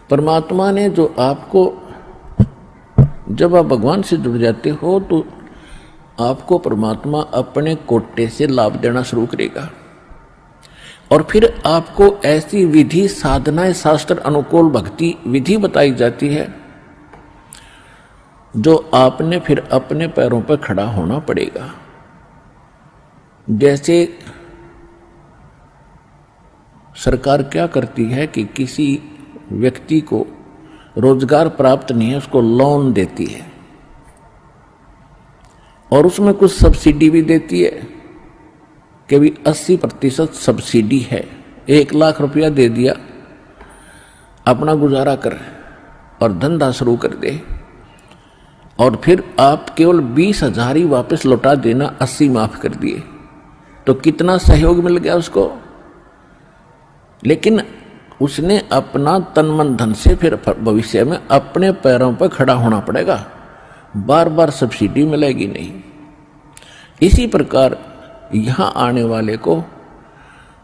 परमात्मा ने जो आपको, जब आप भगवान से जुड़ जाते हो तो आपको परमात्मा अपने कोटे से लाभ देना शुरू करेगा और फिर आपको ऐसी विधि साधनाएं, शास्त्र अनुकूल भक्ति विधि बताई जाती है जो आपने फिर अपने पैरों पर खड़ा होना पड़ेगा। जैसे सरकार क्या करती है कि किसी व्यक्ति को रोजगार प्राप्त नहीं है, उसको लोन देती है और उसमें कुछ सब्सिडी भी देती है कि भी 80% सब्सिडी है। 1 लाख रुपया दे दिया, अपना गुजारा कर और धंधा शुरू कर दे और फिर आप केवल 20,000 ही वापस लौटा देना, 80 माफ कर दिए, तो कितना सहयोग मिल गया उसको। लेकिन उसने अपना तन मन धन से फिर भविष्य में अपने पैरों पर खड़ा होना पड़ेगा, बार बार सब्सिडी मिलेगी नहीं। इसी प्रकार यहां आने वाले को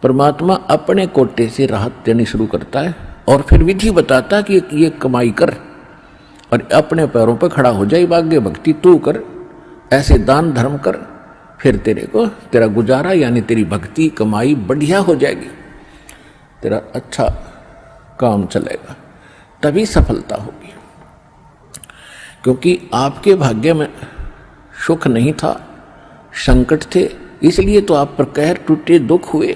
परमात्मा अपने कोटे से राहत देनी शुरू करता है और फिर विधि बताता है कि ये कमाई कर और अपने पैरों पर खड़ा हो जाए, भाग्य भक्ति तू कर, ऐसे दान धर्म कर, फिर तेरे को तेरा गुजारा यानी तेरी भक्ति कमाई बढ़िया हो जाएगी, तेरा अच्छा काम चलेगा, तभी सफलता होगी। क्योंकि आपके भाग्य में सुख नहीं था, संकट थे, इसलिए तो आप पर कहर टूटे, दुख हुए।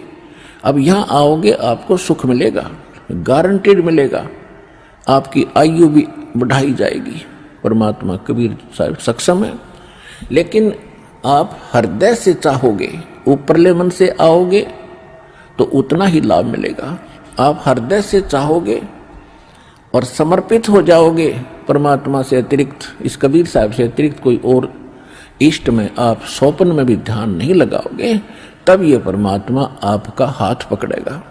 अब यहां आओगे आपको सुख मिलेगा, गारंटेड मिलेगा, आपकी आयु भी बढ़ाई जाएगी। परमात्मा कबीर साहब सक्षम है। लेकिन आप हृदय से चाहोगे, ऊपरले मन से आओगे तो उतना ही लाभ मिलेगा। आप हृदय से चाहोगे और समर्पित हो जाओगे परमात्मा से अतिरिक्त, इस कबीर साहब से अतिरिक्त कोई और इष्ट में आप स्वप्न में भी ध्यान नहीं लगाओगे, तब ये परमात्मा आपका हाथ पकड़ेगा।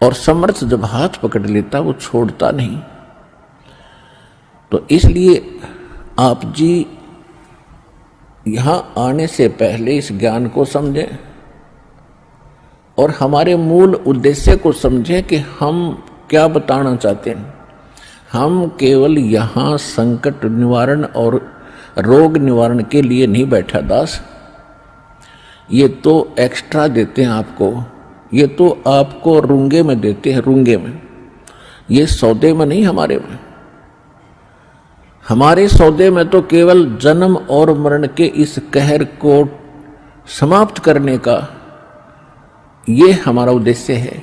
और समर्थ जब हाथ पकड़ लेता वो छोड़ता नहीं। तो इसलिए आप जी यहां आने से पहले इस ज्ञान को समझें और हमारे मूल उद्देश्य को समझें कि हम क्या बताना चाहते हैं। हम केवल यहाँ संकट निवारण और रोग निवारण के लिए नहीं बैठा दास, ये तो एक्स्ट्रा देते हैं आपको, ये तो आपको रूंगे में देते हैं, रूंगे में, ये सौदे में नहीं। हमारे सौदे में तो केवल जन्म और मरण के इस कहर को समाप्त करने का ये हमारा उद्देश्य है।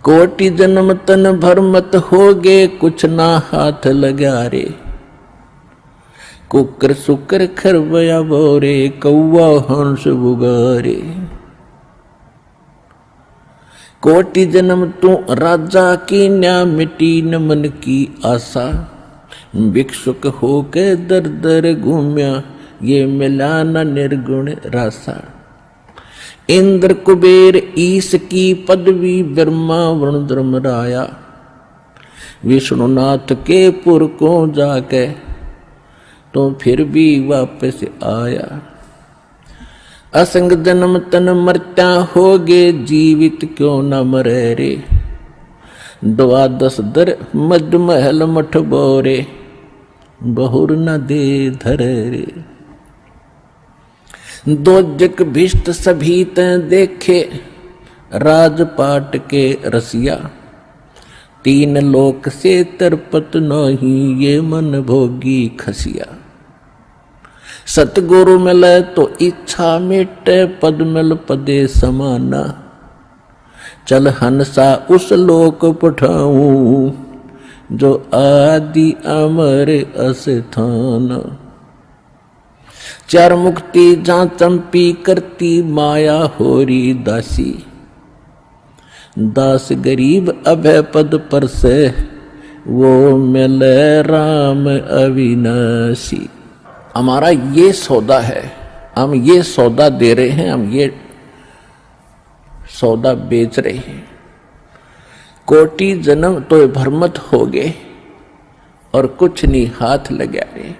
कोटि जन्म तन भर मत होगे, कुछ ना हाथ लगा रे, कुकर सुकर खरबया बोरे, कौवा हंस बुगारे। कोटि जन्म तू राजा की न्या, मिटी न मन की आशा, भिक्षुक होके दर दर घूम्या, ये मिला न निर्गुण रासा। इंद्र कुबेर ईश की पदवी, ब्रह्मा वरुण धर्मराया, विष्णुनाथ के पुर को जाके तो फिर भी वापस आया। असंग जन्म तन मरत्या होगे, जीवित क्यों न मरे रे, 12 दर मद महल मठ बोरे, बहुर न दे धर रे। दो जग भिष्ट सभी तैं देखे, राजपाट के रसिया, 3 लोक से तरपत नहीं, ये मन भोगी खसिया। सतगुरु मिले तो इच्छा मिटे, पद मिल पदे समाना, चल हंसा उस लोक पठाऊं, जो आदि अमर अस्थान। 4 मुक्ति जहाँ चंपी करती, माया होरी दासी, दास गरीब अभय पद पर से, वो मिले राम अविनाशी। हमारा ये सौदा है, हम ये सौदा दे रहे हैं, हम ये सौदा बेच रहे हैं। कोटि जन्म तो भरमत हो गए और कुछ नहीं हाथ लगा रहे।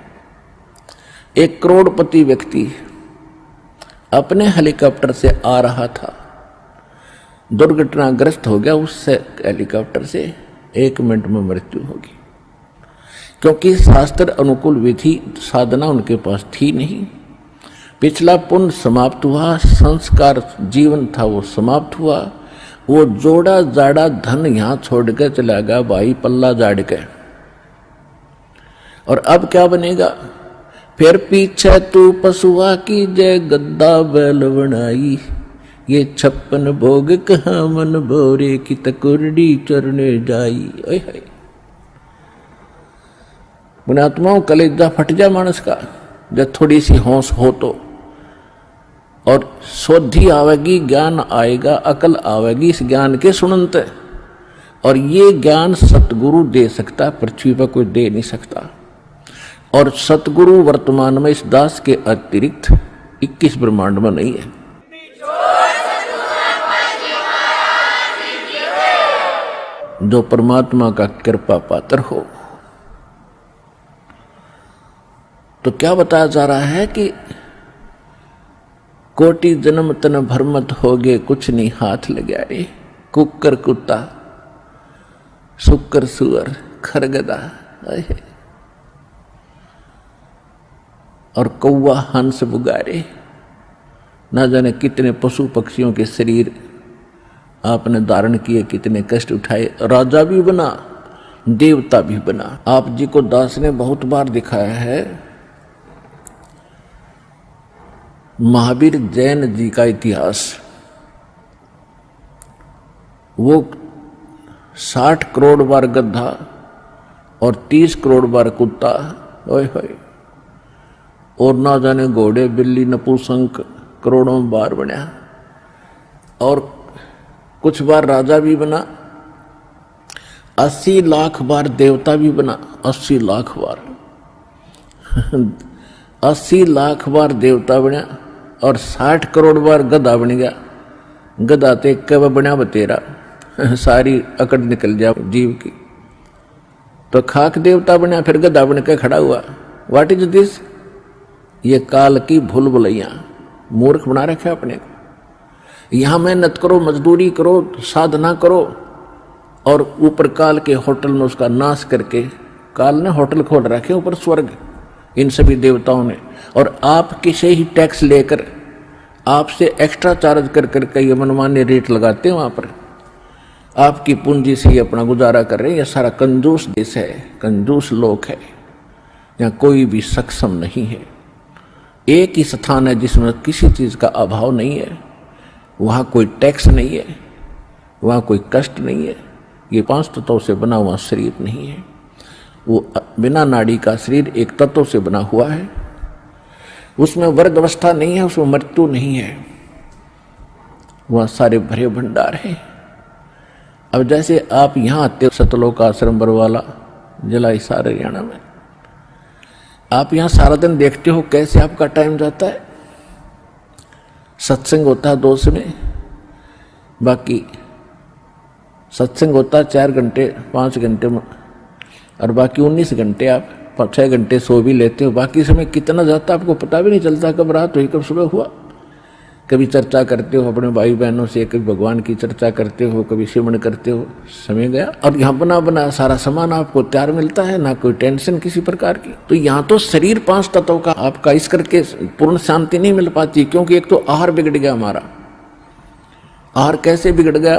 1 करोड़पति व्यक्ति अपने हेलीकॉप्टर से आ रहा था, दुर्घटनाग्रस्त हो गया, उससे हेलीकॉप्टर से 1 मिनट में मृत्यु होगी, क्योंकि शास्त्र अनुकूल विधि साधना उनके पास थी नहीं। पिछला पुण्य समाप्त हुआ, संस्कार जीवन था वो समाप्त हुआ, वो जोड़ा जाड़ा धन यहां छोड़ के चला गया भाई, पल्ला जाड़ के। और अब क्या बनेगा? फिर पीछे तू पशुआ की जय गद्दा बैल बनाई, ये 56 भोग कहाँ मन भोरे की तकुरडी चरने जाई। ओए हाय, पुण्यात्माओं कलेजा फट जा मानस का जब थोड़ी सी होश हो तो, और शोधी आवेगी, ज्ञान आएगा, अकल आवेगी इस ज्ञान के सुनते। और ये ज्ञान सतगुरु दे सकता, पृथ्वी पर कोई दे नहीं सकता। और सतगुरु वर्तमान में इस दास के अतिरिक्त 21 ब्रह्मांड में नहीं है। जो परमात्मा का कृपा पात्र हो। तो क्या बताया जा रहा है कि कोटि जन्म तन भरमत हो गए, कुछ नहीं हाथ लगा रे। कुकर कुत्ता, सुकर सुअर, खरगदा और कौवा हंस बुगारे, ना जाने कितने पशु पक्षियों के शरीर आपने धारण किए, कितने कष्ट उठाए। राजा भी बना, देवता भी बना। आप जी को दास ने बहुत बार दिखाया है महावीर जैन जी का इतिहास। वो 60 करोड़ बार गधा और 30 करोड़ बार कुत्ता, ओए होए, और ना जाने घोड़े बिल्ली नपुंसक करोड़ों बार बना। और कुछ बार राजा भी बना, 80 लाख बार देवता भी बना, 80 लाख बार 80 लाख बार देवता बना, और 60 करोड़ बार गधा बन गया। गधा ते कब बना बतेरा, सारी अकड़ निकल जा जीव की। तो खाक देवता बना, फिर गधा बन के खड़ा हुआ। What is this? ये काल की भूल भुलैया, मूर्ख बना रखे अपने को। यहां मेहनत करो, मजदूरी करो, साधना करो, और ऊपर काल के होटल में उसका नाश करके, काल ने होटल खोल रखे ऊपर स्वर्ग इन सभी देवताओं ने, और आपके से ही टैक्स लेकर आपसे एक्स्ट्रा चार्ज कर करके ये मनमान्य रेट लगाते हैं। वहां पर आपकी पूंजी से ही अपना गुजारा कर रहे हैं। यह सारा कंजूस देश है, कंजूस लोक है, यहाँ कोई भी सक्षम नहीं है। एक ही स्थान है जिसमें किसी चीज का अभाव नहीं है, वहां कोई टैक्स नहीं है, वहां कोई कष्ट नहीं है। ये 5 तत्वों से बना हुआ शरीर नहीं है, वो बिना नाड़ी का शरीर एक तत्व से बना हुआ है। उसमें वर्ग अवस्था नहीं है, उसमें मृत्यु नहीं है, वह सारे भरे भंडार है। अब जैसे आप यहां आते हो सतलोक आश्रम बरवाला जिला हिसार हरियाणा में, आप यहां सारा दिन देखते हो कैसे आपका टाइम जाता है। सत्संग होता है 2 समय, बाकी सत्संग होता है 4 घंटे 5 घंटे में, और बाकी 19 घंटे आप 6 घंटे सो भी लेते हो। बाकी समय कितना जाता है आपको पता भी नहीं चलता, कब रात हुई कब सुबह हुआ। कभी चर्चा करते हो अपने भाई बहनों से, कभी भगवान की चर्चा करते हो, कभी सिमरन करते हो, समय गया। और यहाँ बना बना सारा सामान आपको तैयार मिलता है, ना कोई टेंशन किसी प्रकार की। तो यहाँ तो शरीर 5 तत्वों का आपका इस करके पूर्ण शांति नहीं मिल पाती, क्योंकि एक तो आहार बिगड़ गया हमारा। आहार कैसे बिगड़ गया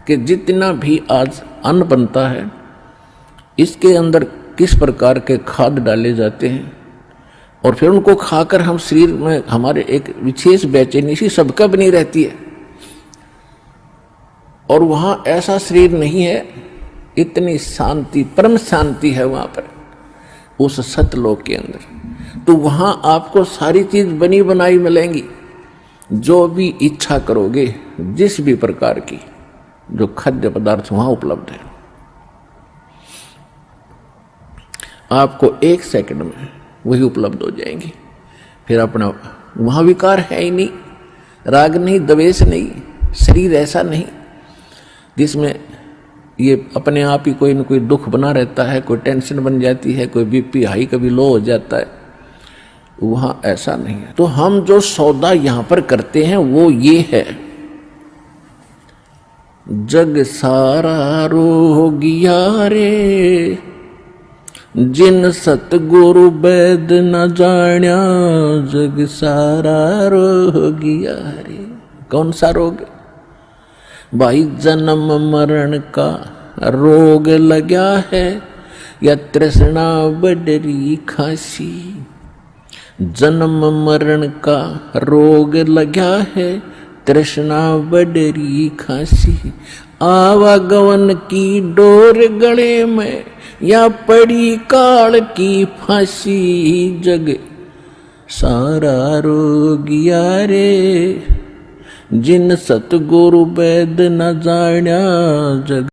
कि जितना भी आज अन्न बनता है, इसके अंदर किस प्रकार के खाद डाले जाते हैं, और फिर उनको खाकर हम शरीर में हमारे एक विशेष बेचैनी सी सबका बनी रहती है। और वहां ऐसा शरीर नहीं है, इतनी शांति, परम शांति है वहां पर उस सतलोक के अंदर। तो वहां आपको सारी चीज बनी बनाई मिलेंगी, जो भी इच्छा करोगे, जिस भी प्रकार की जो खाद्य पदार्थ वहां उपलब्ध है, आपको 1 सेकंड में वही उपलब्ध हो जाएंगी। फिर अपना वहां विकार है ही नहीं, राग नहीं, द्वेष नहीं, शरीर ऐसा नहीं जिसमें ये अपने आप ही कोई न कोई दुख बना रहता है, कोई टेंशन बन जाती है, कोई बीपी हाई कभी लो हो जाता है। वहां ऐसा नहीं है। तो हम जो सौदा यहां पर करते हैं वो ये है, जग सारा रोगिया रे, जिन सतगुरु वैद न जाण्या, जग सारा रोगिया रे। कौन सा रोग? भाई जन्म मरण का रोग लगा है, या तृष्णा बडरी खासी। जन्म मरण का रोग लगा है, तृष्णा बडरी खासी। आवागमन की डोर गले में, या पड़ी काल की फांसी। जग सारा रोगिया रे, जिन सतगुरु वैद न जाण्या, जग